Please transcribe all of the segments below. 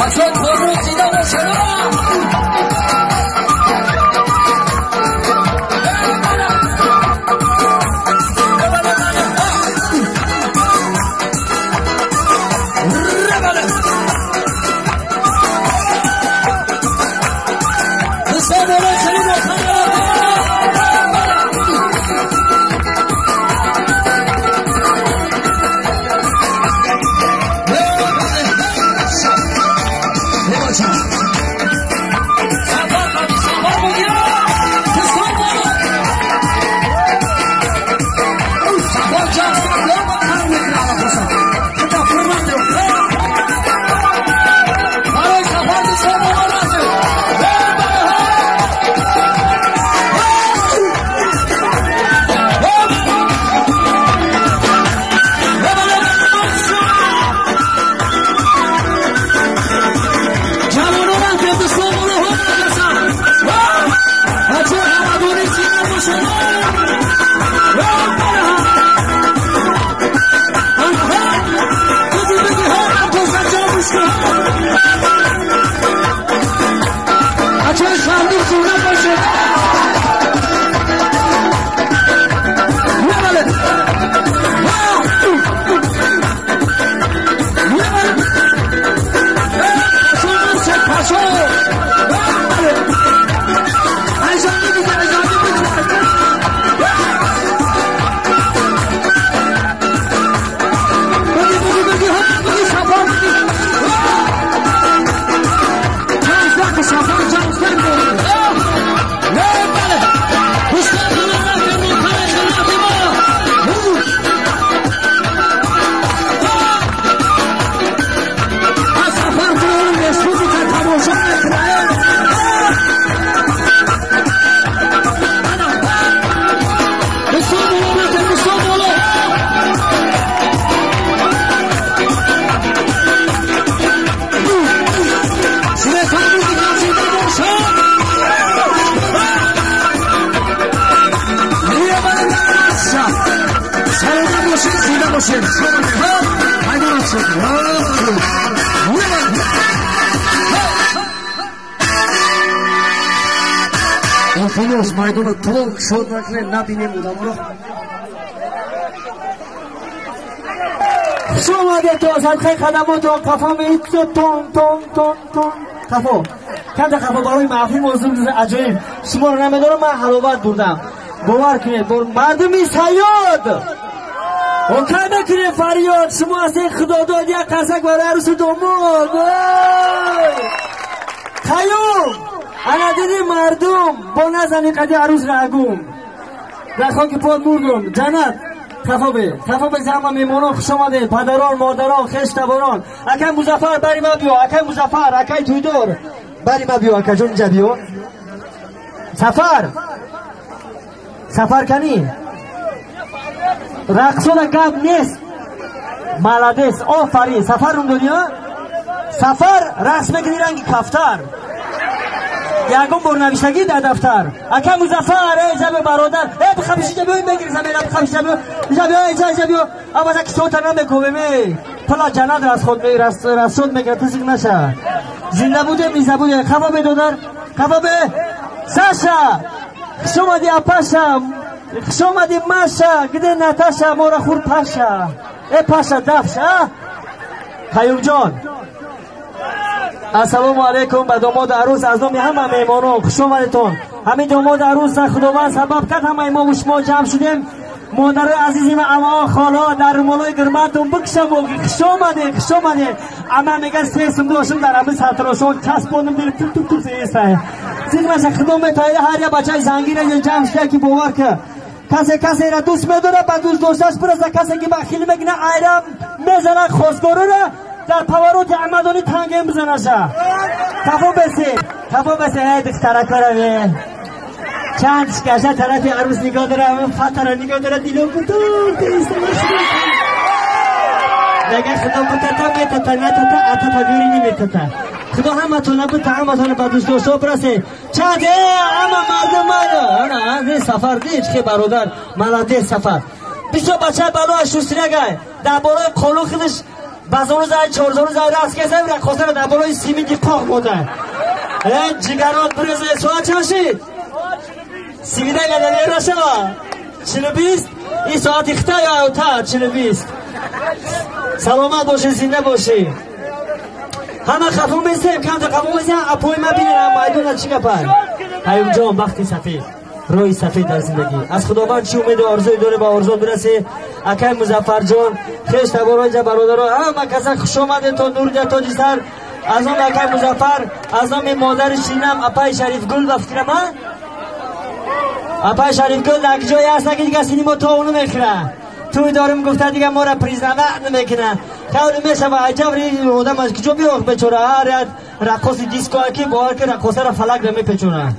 بچه پر رو دیده باشه Filhos, mas do talk show naquele nabine mudamuro. شما ده تو از خیلی خدمات و قفا میید تون قفا کند قفا برای معفی موضوع عجایب شما رو نمیدارم من حلوبت بردم باور کنید مردمی سیاد و کنده کنید فریاد شما از این خدا داد یک قصک برای عروس دومون خیوم انا دیدی مردم با نزنی قدی عروس رگوم در خاک پاد مردم جنت خفا به زمان میمونان خوش آمده پدران مادران خش تباران اکی مزفر بری ما بیو اکی مزفر اکی تویدور بری ما بیو اکی جون جا بیو سفر کنی رقصون گب نیست ملدس آفرین سفر اون دنیا سفر رقص بگیری رنگی کفتر یکم برنوشتگی در دفتر اکم مزفر ای جبه برادر ای بخمشی جبه بگیر زمین بخمشی جبه ای جبه اما از اکی صوت نمیکوبه می پلا جنت از خود می رسود میگه تسیق نشه زنده بوده میزه بوده خفا به دودر خفا به ساشا خشوم دی اپاشا خشوم دی ماشا گده نتاشا مورا خور پاشا ای پاشا دفشا خیوم جان السلام علیکم به داماد عروس از نام همه میمانان خوش آمدید. همین داماد عروس خداوند سبب کرد همه ما و شما جمع شدیم. مادر عزیزم اما خالا در مولای گرمتون بکشم و خوش آمدید. اما میگه سیستم داشتم در همه سطراشون چسبوندم دیر تو سیسته سیز مثل خدام تایده هر یه بچه زنگیره یه جمع شده که باور که کسی را دوست میدونه با دوست داشتش برسه کسی که بخیلی میگنه ایرم میزنه خوزگاره را در پاوروت عمدانی تنگه بزنه شا تفو بسی های دخترک روی چند شکشه طرفی عروس نگاه داره همه فتره نگاه داره دیلو بطور دیسته باشده نگه خدا بطتا میتتا نتتا اتتا بیوری نمیتتا خدا همه تو نبوتا همه تو نبا دوست دوستا برسه چند اما مردم مالا از این سفر دید که برادر ملاده سفر بیشتر بچه بالا شوستری گای در بالای قلو خودش بازونو زای چورزونو زای راست که زای رقصه رو در بالای سیمینتی پاک بوده جگرات بریزه سوال چاشید سیمیده گدنی را شما 40-20 این ساعت اخته یا اوتر 40-20 سلامت باشی زنده باشی همه خفون بیستیم کم تا خفون بیستیم اپوی ما بینیم مایدون چی گپر پیام جان وقتی سفید روی سفید در زندگی از خداوند چی امید و آرزوی داره با آرزو برسی اکای مظفر جان خیش تبارای جا برادر همه کسا خوش آمده تا نور جا تاجی سر از آن اکای مظفر از آن مادر شیرینم اپای شریف گل بفکرم اپای شریف گل در جایی هست که دیگه سینما تا اونو میخره توی دارم گفته دیگه ما را پریزنوه نمیکنه خیلی میشه و عجب ری آدم از کجا بیاخ بچوره هر رقص دیسکو که باور که رقصه را فلک رو میپچونه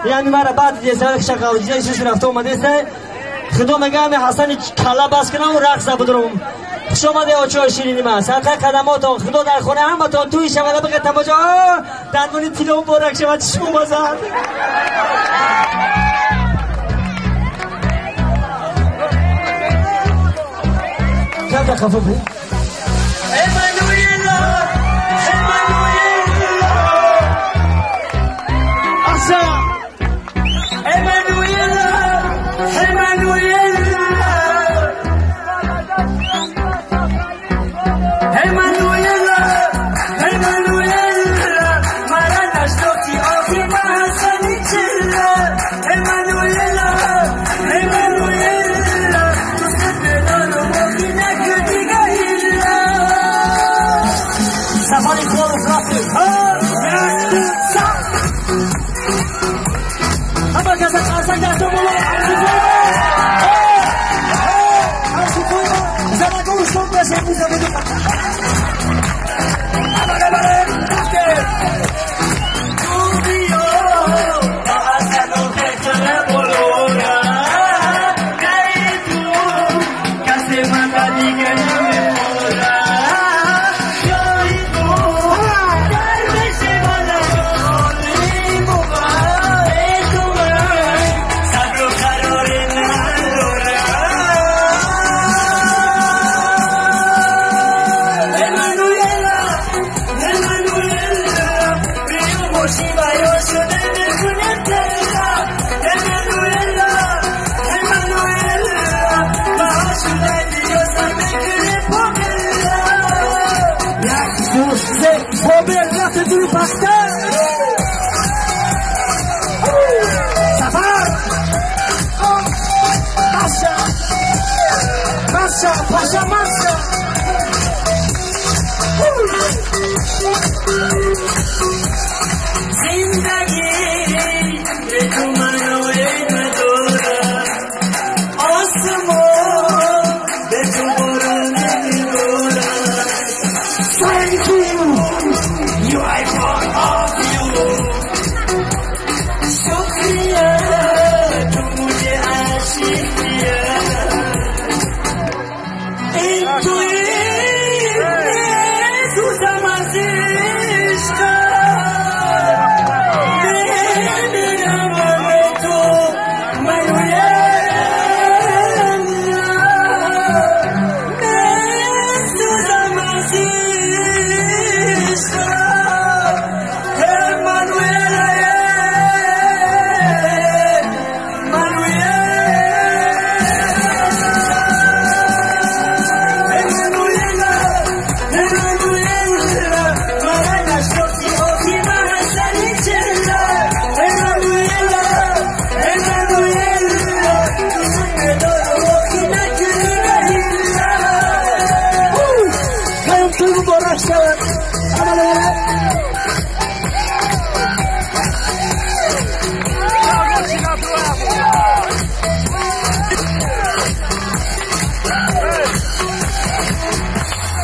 یعنی مرا بعد دیسه شقاوجی ایشش رفته اومده سه خدا میگه همه حسن کلا بس کنم و رقص بدرم خوش آمده آچه شیرینی من سرقه قدمات خدا در خونه همه تا توی شوده بگه تماجا دنبالی تیلو بارک شود چشمو بازد کم تا خفه بی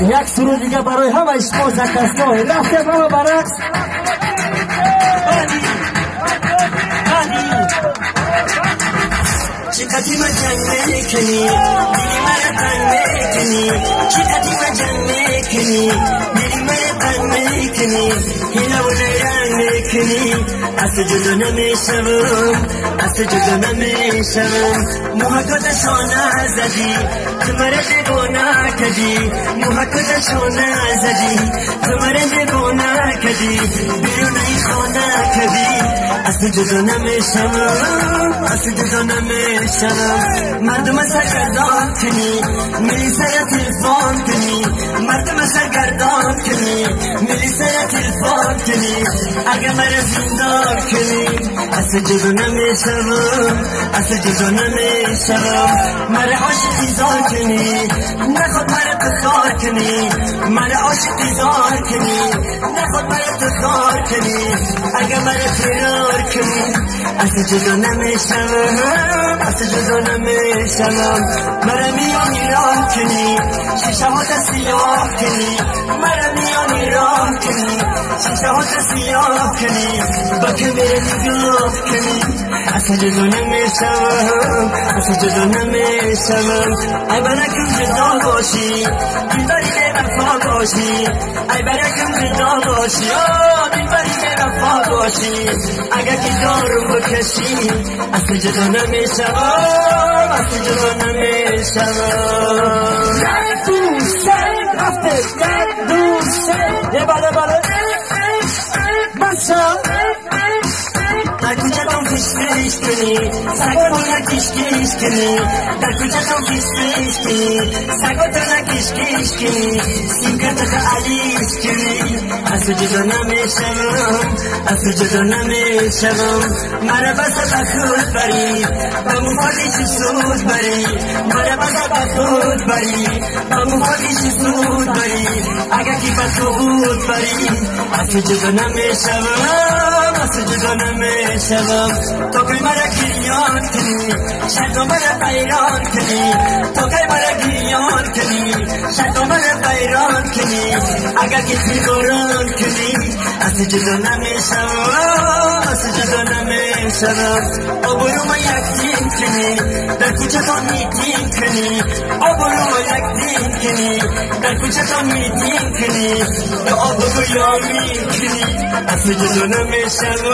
یک سرود دیگه برای همه اشتباه زکستان رفته بابا برعکس چقدی ما جنگ میکنی دیگه من تنگ میکنی چقدی ما جنگ میکنی دیگه من تنگ میکنی هیلا و رنگ کنی اصل جدا نمیشم اصل جدا نمیشم محکت شانه زدی تو مرا دیوانه کردی محکت شانه زدی تو مرا دیوانه کردی بیرون این خانه کردی اصل جدا نمیشم اصل جدا نمیشم مردم سرگردان کنی میری سر تلفن کنی مردم سرگردان کنی میری سر تلفن کنی اگه مرا زندان کنی اصل جدا نمیشم اصل جدا نمیشم مرا عاشقی زار کنی نخود مرا بخار کنی مرا عاشقی زار کنی نخود مرا بخار کنی اگه مرا فرار کنی اصل جدا نمیشم اصل جدا نمیشم مرا میانی راه کنی شیشه ها سیاه کنی مرا میانی راه کنی شیشه ها سیاه کنی با که میره نگاه کنی اصل جدا نمیشم اصل جدا نمیشم ای برکم جدا باشی بیداری به وفا باشی ای برکم جدا باشی بیداری به وفا باشی اگر که دارو بکشی اصل جدا نمیشم اصل جدا نمیشم در دوسته رفته در دوسته یه بله بسا در کجا تم کشکش کنی سگا تو نکشکش کنی در کجا تم کشکش کنی سگا تو نکشکش کنی سیم کرده علیش کنی اصل جدا نمیشم اصل جدا نمیشم مرا بسا بخود بری با مفادیش سود بری مرا بسا بخود بری با مفادیش سود بری اگر کی بخود بری اصل جدا نمیشم اصل جدا نمیشم تو که مرا گریان کنی شاید مرا بیران کنی تو که مرا گریان کنی شاید مرا بیران کنی اگر که تیران کنی اصل جدا نمیشم اصل جدا نمیشم آبرو ما یک دین کنی در کوچه تو میتین کنی آبرو ما یک دین کنی در کوچه تو میتین کنی به آبرو یامی کنی اصل جدا نمیشم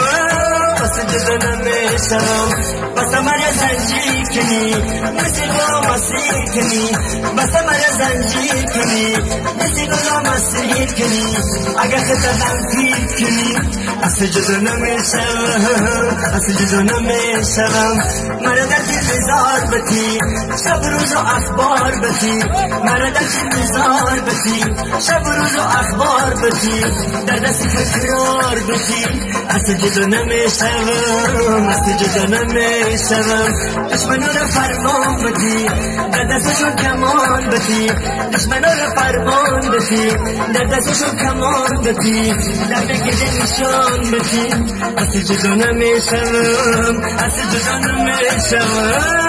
اصل جدا نمیشم بس مرا زنجیر کنی مثل غلام اسیر کنی بس مرا زنجیر کنی مثل غلام اسیر کنی اگر خطرم پیر کنی اصل جدا نمیشم اصل جدا نمیشم مرا در انتظار بتی شب روز و اخبار بتی مرا در انتظار بتی شب روز و اخبار بتی در دست فکرار بتی اصل جدا نمیشم اصل جدا نمیشم دشمنا را فرمان بتی در دستشون کمان بتی دشمنا را فرمان بتی در دستشون کمان بتی در بگیده نشان بتی اصل جدا نمیشم اصل جدا نمیشم